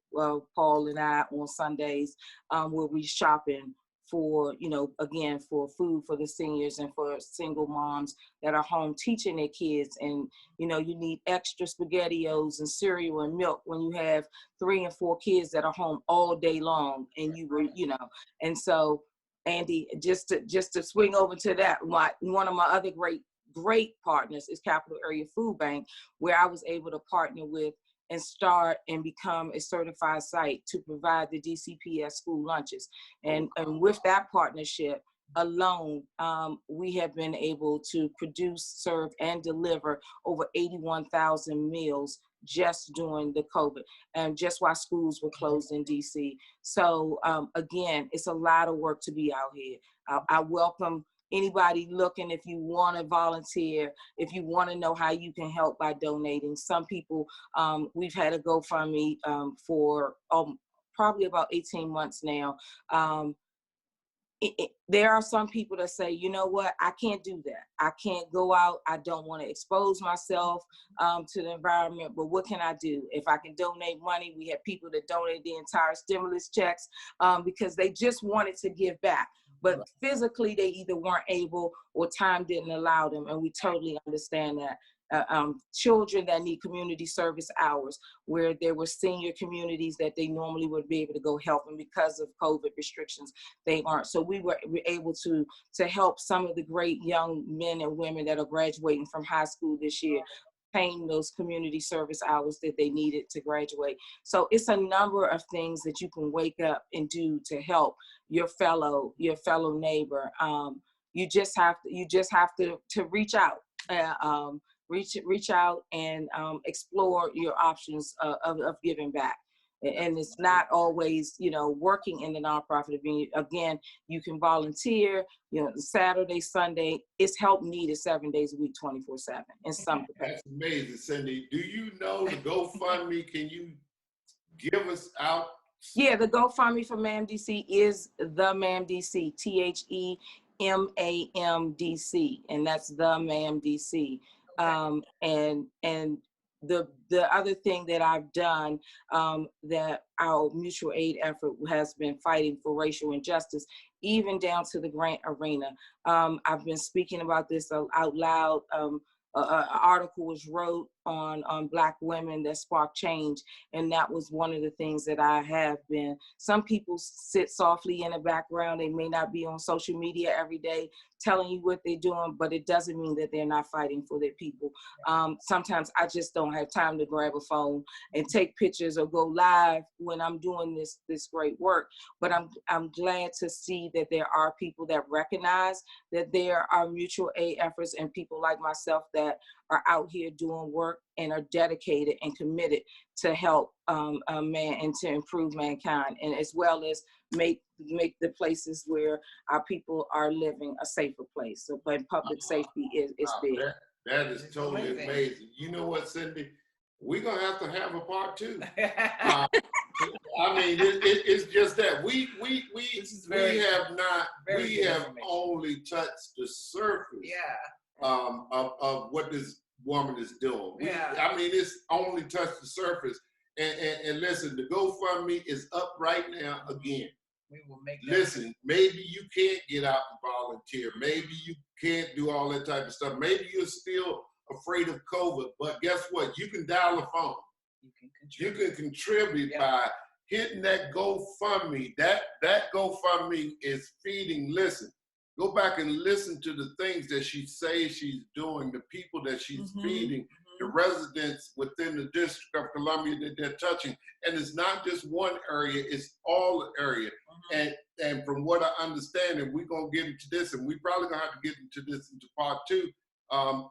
Paul and I on Sundays, where we shopping for, you know, again, for food for the seniors and for single moms that are home teaching their kids. And, you know, you need extra SpaghettiOs and cereal and milk when you have 3 and 4 kids that are home all day long, and you were, you know. And so, Andy, just to swing over to that, one of my other great partners is Capital Area Food Bank, where I was able to partner with and start and become a certified site to provide the DCPS school lunches. And with that partnership alone, we have been able to produce, serve, and deliver over 81,000 meals just during the COVID, and just while schools were closed in DC. So again, it's a lot of work to be out here. I welcome anybody looking. If you want to volunteer, if you want to know how you can help by donating. Some people, we've had a GoFundMe for probably about 18 months now. There are some people that say, you know what, I can't do that. I can't go out. I don't want to expose myself to the environment, but what can I do? If I can donate money, we have people that donate the entire stimulus checks because they just wanted to give back. But physically, they either weren't able or time didn't allow them, and we totally understand that. children that need community service hours, where there were senior communities that they normally would be able to go help, and because of COVID restrictions, they aren't. So we were able to help some of the great young men and women that are graduating from high school this year, paying those community service hours that they needed to graduate. So it's a number of things that you can wake up and do to help your fellow neighbor. You just have to reach out. Reach out and explore your options of giving back. And it's not always, working in the nonprofit. Again, you can volunteer, Saturday, Sunday. It's help needed 7 days a week, 24/7 in some capacity. That's amazing, Cindy. Do you know the GoFundMe? Can you give us out? Yeah, the GoFundMe for MAMDC is the MAMDC, THEMAMDC, and that's the MAMDC. And the other thing that I've done, that our mutual aid effort has been fighting for racial injustice, even down to the grant arena. I've been speaking about this out loud. An article was wrote on Black women that sparked change, and that was one of the things that I have been. Some people sit softly in the background. They may not be on social media every day telling you what they're doing, but it doesn't mean that they're not fighting for their people. Sometimes I just don't have time to grab a phone and take pictures or go live when I'm doing this great work. But I'm glad to see that there are people that recognize that there are mutual aid efforts and people like myself that are out here doing work and are dedicated and committed to help man and to improve mankind, and as well as make the places where our people are living a safer place. So, but public safety is big. That is totally amazing. You know what, Cindy? We're gonna have to have a part two. I mean, it's just that we have only touched the surface. Of what this woman is doing. I mean, it's only touched the surface. And listen, the GoFundMe is up right now again. We will make that. Listen, maybe you can't get out and volunteer. Maybe you can't do all that type of stuff. Maybe you're still afraid of COVID, but guess what? You can dial a phone. You can contribute by hitting that GoFundMe. That GoFundMe is feeding. Listen, go back and listen to the things that she says she's doing, the people that she's feeding, the residents within the District of Columbia that they're touching. And it's not just one area, it's all the area. And from what I understand, and we're gonna get into this, and we probably gonna have to get into this into part two,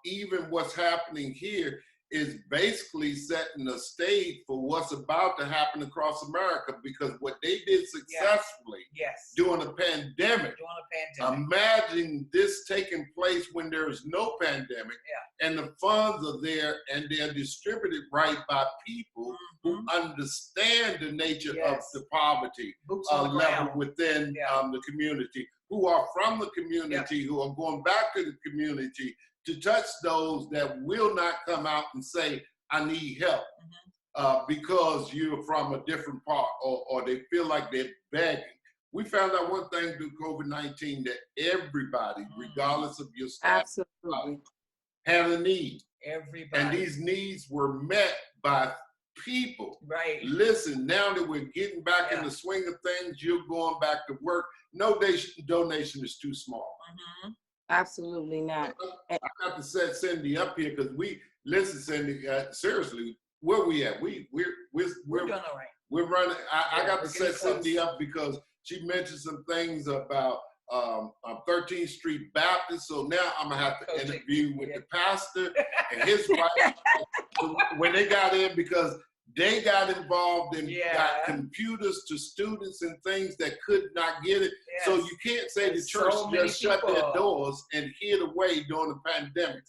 even what's happening here is basically setting the stage for what's about to happen across America, because what they did successfully during the pandemic, imagine this taking place when there's no pandemic, and the funds are there and they're distributed right by people who understand the nature of the poverty level within the community, who are from the community, who are going back to the community to touch those that will not come out and say, I need help, because you're from a different part, or they feel like they're begging. We found out one thing through COVID-19, that everybody, regardless of your status, had a need. Everybody. And these needs were met by people. Right. Listen, now that we're getting back in the swing of things, you're going back to work. No donation is too small. Absolutely not. I got to set Cindy up here, because listen, Cindy, seriously, where we at? We're doing all right. We're running. I got to set Cindy up because she mentioned some things about 13th Street Baptist. So now I'm gonna have to interview with the pastor and his wife when they got in, because they got involved and got computers to students and things that could not get it. So you can't say the church just shut their doors and hid away during the pandemic.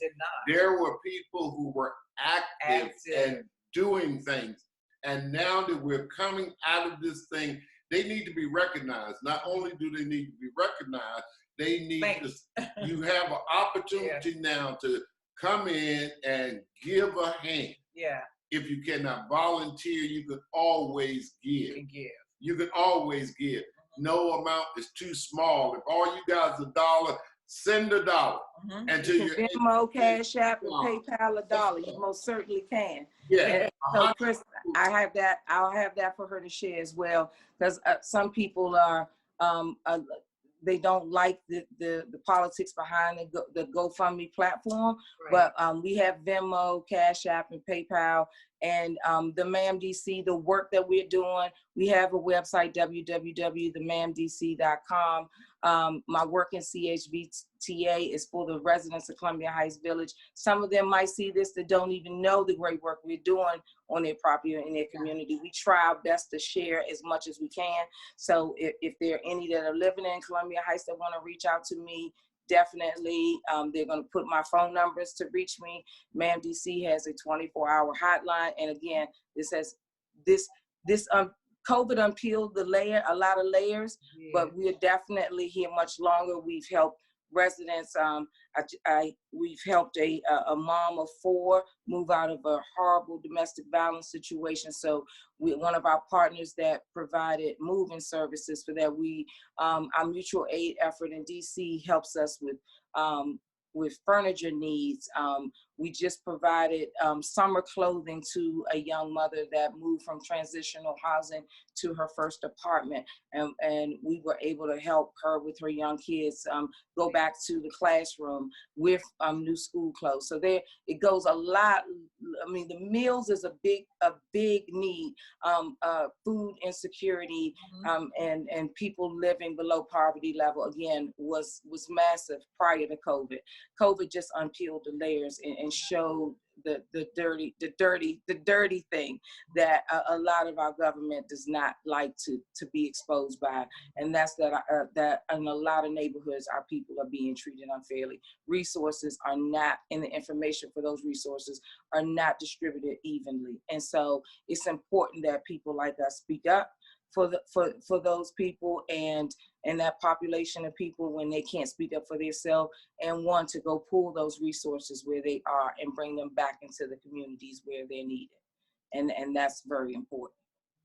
There were people who were active and doing things. And now that we're coming out of this thing, they need to be recognized. Not only do they need to be recognized, they need to, you have an opportunity now to come in and give a hand. If you cannot volunteer, you can always give. You can always give. No amount is too small. If all you got is $1, send $1 and to You your can Venmo, Cash App, and $8. PayPal $1. You most certainly can. Yeah. And so, Chris, I'll have that for her to share as well, because some people are they don't like the politics behind the GoFundMe platform, Right. but we have Venmo, Cash App, and PayPal. And the MAMDC, the work that we're doing, we have a website, www.themamdc.com. My work in CHVTA is for the residents of Columbia Heights Village. Some of them might see this that don't even know the great work we're doing on their property or in their community. We try our best to share as much as we can. So if there are any that are living in Columbia Heights that want to reach out to me, definitely, they're going to put my phone numbers to reach me. MAMDC has a 24-hour hotline, and again, this COVID unpeeled a lot of layers, but we're definitely here much longer. We've helped residents. We've helped a mom of 4 move out of a horrible domestic violence situation. So one of our partners that provided moving services for that. Our mutual aid effort in DC helps us with furniture needs. We just provided summer clothing to a young mother that moved from transitional housing to her first apartment. And we were able to help her with her young kids go back to the classroom with new school clothes. So it goes a lot. I mean, the meals is a big need. Food insecurity and people living below poverty level, again, was massive prior to COVID. COVID just unpeeled the layers and showed the dirty thing that a lot of our government does not like to be exposed by, and that's that in a lot of neighborhoods our people are being treated unfairly. Resources are not, and the information for those resources are not distributed evenly, and so it's important that people like us speak up for those people and that population of people when they can't speak up for themselves, and want to go pull those resources where they are and bring them back into the communities where they're needed. And that's very important.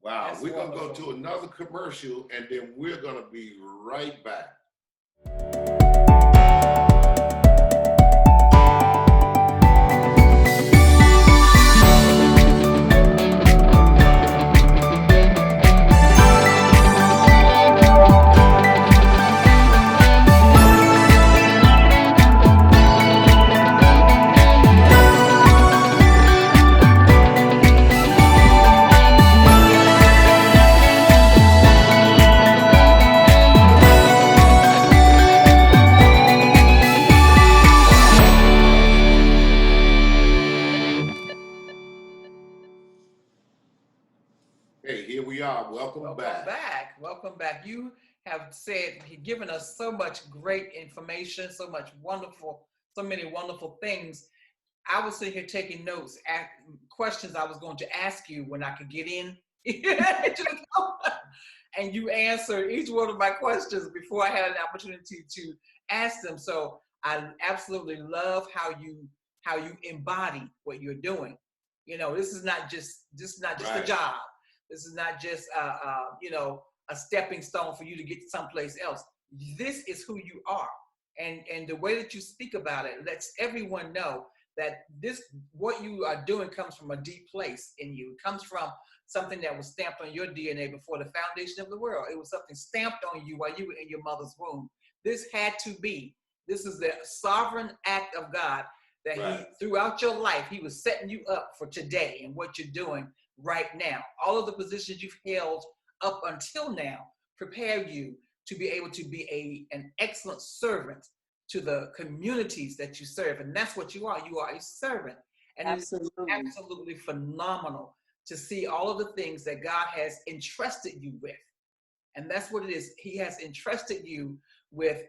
Wow, That's we're going to go wonderful. to another commercial and then we're going to be right back. Hey, here we are. Welcome back. Welcome back. You have given us so much great information, so many wonderful things. I was sitting here taking notes, questions I was going to ask you when I could get in. And you answered each one of my questions before I had an opportunity to ask them. So I absolutely love how you embody what you're doing. You know, this is not just a job. This is not just a stepping stone for you to get someplace else. This is who you are, and the way that you speak about it lets everyone know that what you are doing comes from a deep place in you. It comes from something that was stamped on your DNA before the foundation of the world. It was something stamped on you while you were in your mother's womb. This had to be. This is the sovereign act of God that He, throughout your life, He was setting you up for today and what you're doing right now. All of the positions you've held up until now prepare you to be able to be an excellent servant to the communities that you serve. And that's what you are. You are a servant. And Absolutely. It's absolutely phenomenal to see all of the things that God has entrusted you with. And that's what it is. He has entrusted you with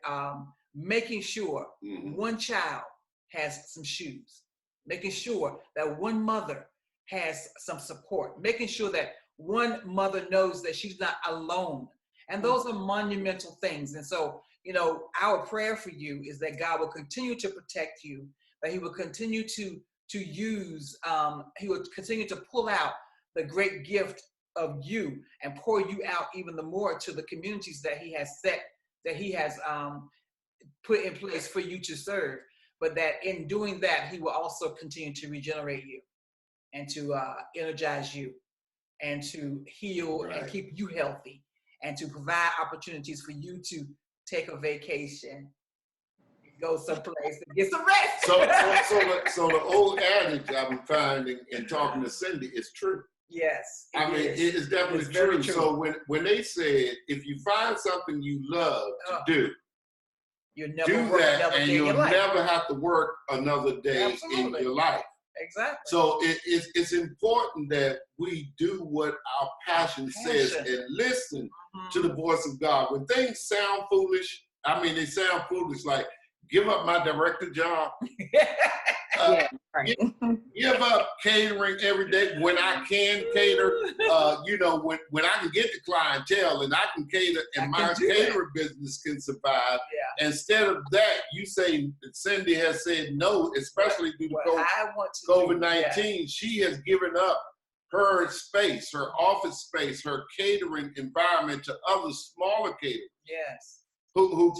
making sure one child has some shoes, making sure that one mother has some support, making sure that one mother knows that she's not alone. And those are monumental things. And so, you know, our prayer for you is that God will continue to protect you, that He will continue to use, He will continue to pull out the great gift of you and pour you out even the more to the communities that He has put in place for you to serve, but that in doing that, he will also continue to regenerate you and to energize you and to heal and keep you healthy and to provide opportunities for you to take a vacation, go someplace and get some rest. So the old adage I'm finding and talking to Cindy is true. Yes. I mean, it is definitely true. So when they said, if you find something you love to do, you'll never do work that, another and day in you'll your life. never have to work another day Absolutely. in your life. Exactly. So it's important that we do what our passion says and listen to the voice of God. When things sound foolish, I mean, they sound foolish, like give up my director job. Give up catering every day when I can cater. When I can get the clientele and I can cater and my catering business can survive. Yeah. Instead of that, you say Cindy has said no, especially due to COVID-19. She has given up her space, her office space, her catering environment to other smaller caterers. Yes. Who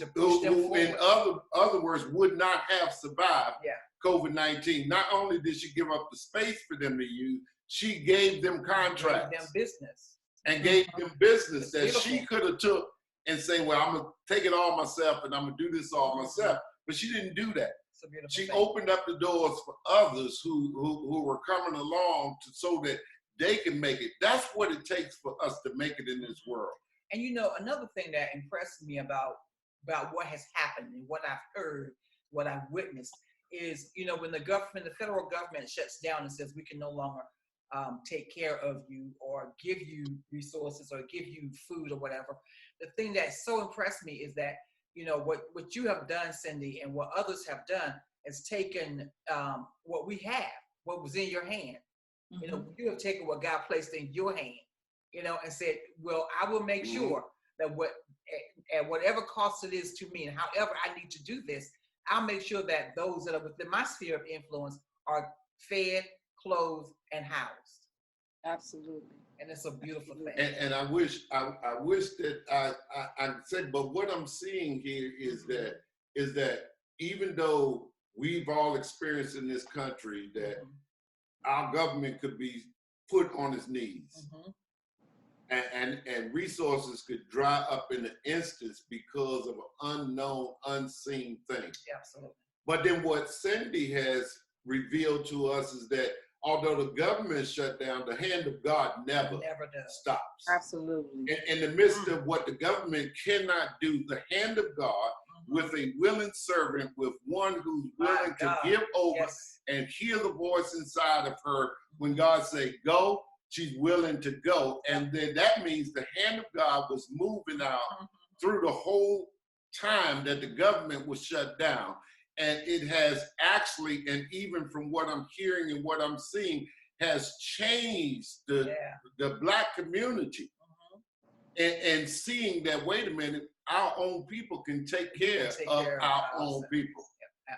in other words, would not have survived COVID-19. Not only did she give up the space for them to use, she gave them contracts. Gave them business. And gave them business that she could have took and say, well, I'm going to take it all myself and I'm going to do this all myself. But she didn't do that. She opened up the doors for others who were coming along so that they can make it. That's what it takes for us to make it in this world. And another thing that impressed me about what has happened and what I've heard, what I've witnessed is, when the federal government shuts down and says we can no longer take care of you or give you resources or give you food or whatever. The thing that so impressed me is that, what you have done, Cindy, and what others have done is taken what we have, what was in your hand. Mm-hmm. You have taken what God placed in your hand, and said, well, I will make sure that at whatever cost it is to me and however I need to do this, I'll make sure that those that are within my sphere of influence are fed, clothed, and housed. Absolutely. And it's a beautiful thing. And I wish that I said, but what I'm seeing here is that even though we've all experienced in this country that our government could be put on its knees. And resources could dry up in an instance because of an unknown, unseen thing. Absolutely. But then what Cindy has revealed to us is that although the government is shut down, the hand of God never does. stops. Absolutely. In the midst of what the government cannot do, the hand of God with a willing servant, with one who's willing to give over and hear the voice inside of her when God say go, she's willing to go. And then that means the hand of God was moving out through the whole time that the government was shut down. And it has actually, and even from what I'm hearing and what I'm seeing, has changed the Black community. And seeing that, wait a minute, our own people can take care of our own people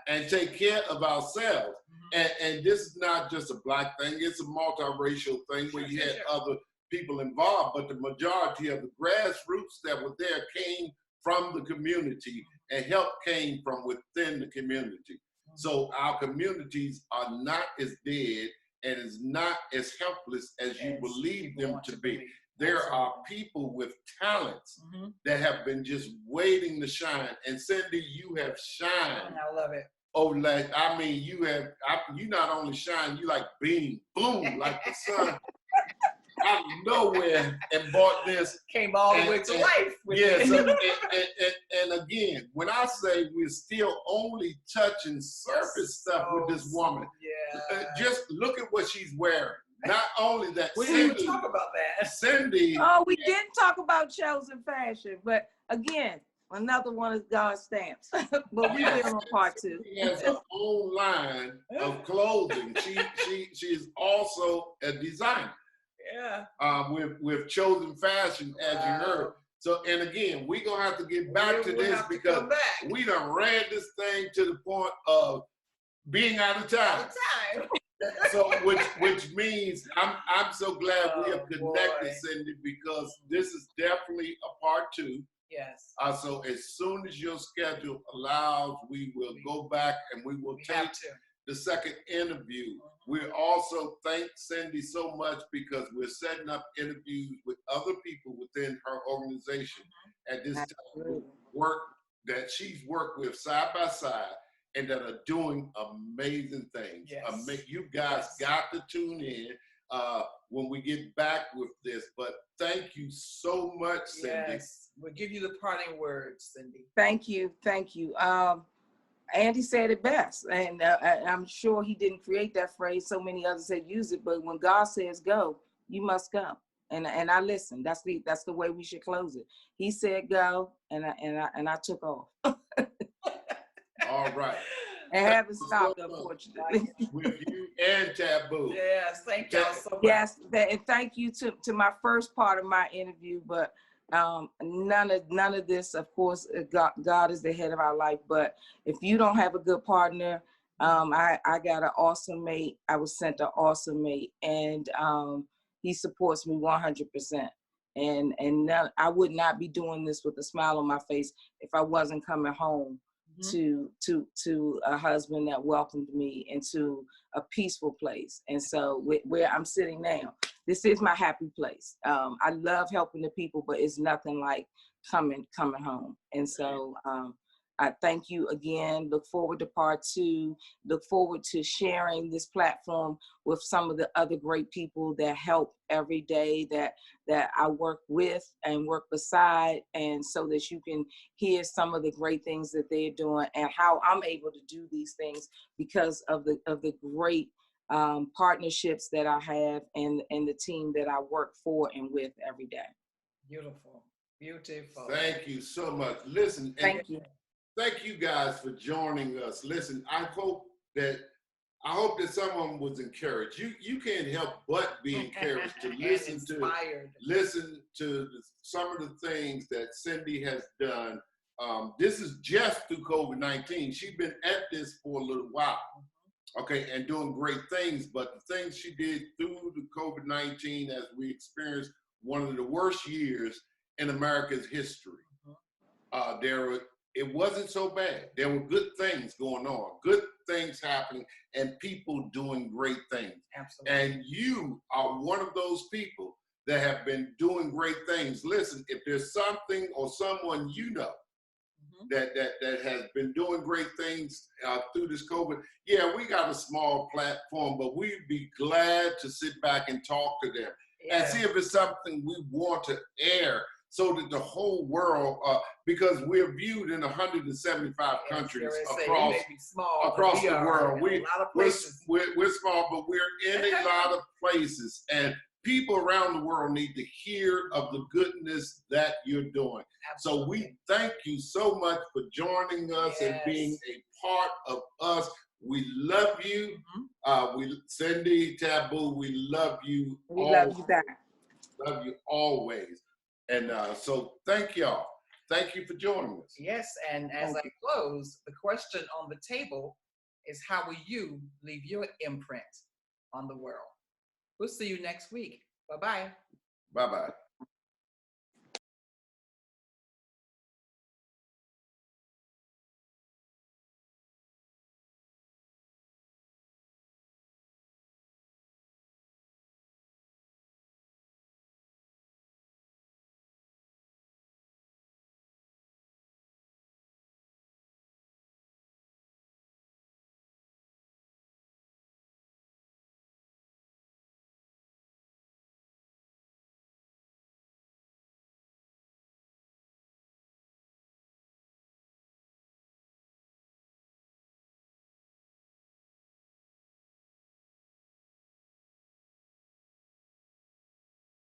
and take care of ourselves. And this is not just a Black thing, it's a multiracial thing where you had other people involved, but the majority of the grassroots that were there came from the community and help came from within the community. So our communities are not as dead and is not as helpless as you believe them to be. There are people with talents that have been just waiting to shine. And Cindy, you have shined. I love it. Oh, like, I mean, you not only shine, you like beam, boom, like the sun out of nowhere and brought this. Came all the way to life. Yes, and again, when I say we're still only touching surface stuff with this woman, just look at what she's wearing. Not only that, we didn't even talk about that. Cindy. Oh, we didn't talk about chosen fashion, but again, another one of God's stamps. But we will on part two. She has her own line of clothing. She is also a designer. With chosen fashion, as you heard. So, and again, we're gonna have to get back to this because we done ran this thing to the point of being out of time. So, which means I'm so glad we have connected, Cindy, because this is definitely a part two. Yes. So as soon as your schedule allows, we will go back and we will We take have to. the second interview. We also thank Cindy so much because we're setting up interviews with other people within her organization at this time. Absolutely. Work that she's worked with side by side and that are doing amazing things. Yes. You guys got to tune in when we get back with this. But thank you so much, Cindy. Yes. We'll give you the parting words, Cindy. Thank you. Andy said it best, and I'm sure he didn't create that phrase. So many others had used it, but when God says go, you must go. And I listened. That's the way we should close it. He said go, and I took off. All right. And haven't stopped, unfortunately. With you and Taboo. Yes, thank y'all so much. Yes, and thank you to my first part of my interview, but none of this, of course, God is the head of our life. But if you don't have a good partner, I got an awesome mate. I was sent an awesome mate, and he supports me 100%. And I would not be doing this with a smile on my face if I wasn't coming home to a husband that welcomed me into a peaceful place. And so where I'm sitting now, this is my happy place. I love helping the people, but it's nothing like coming home. And so I thank you again. Look forward to part 2. Look forward to sharing this platform with some of the other great people that help every day that I work with and work beside, and so that you can hear some of the great things that they're doing and how I'm able to do these things because of the great partnerships that I have and the team that I work for and with every day. Beautiful. Beautiful. Thank you so much. Listen, Thank you. Thank you guys for joining us. Listen, I hope that someone was encouraged. You can't help but be encouraged to listen to some of the things that Cindy has done. This is just through COVID-19. She's been at this for a little while, okay, and doing great things. But the things she did through the COVID-19, as we experienced one of the worst years in America's history, it wasn't so bad. There were good things going on, good things happening, and people doing great things. Absolutely. And you are one of those people that have been doing great things. Listen, if there's something or someone you know that has been doing great things through this COVID, yeah, we got a small platform, but we'd be glad to sit back and talk to them and see if it's something we want to air, so that the whole world, because we're viewed in 175 countries across the world. We're small, but we're in a lot of places, and people around the world need to hear of the goodness that you're doing. Absolutely. So we thank you so much for joining us and being a part of us. We love you. Cindy, Taboo, we love you. We love you back. Love you always. And so thank y'all. Thank you for joining us. Yes, and as I close, the question on the table is, how will you leave your imprint on the world? We'll see you next week. Bye-bye. Bye-bye.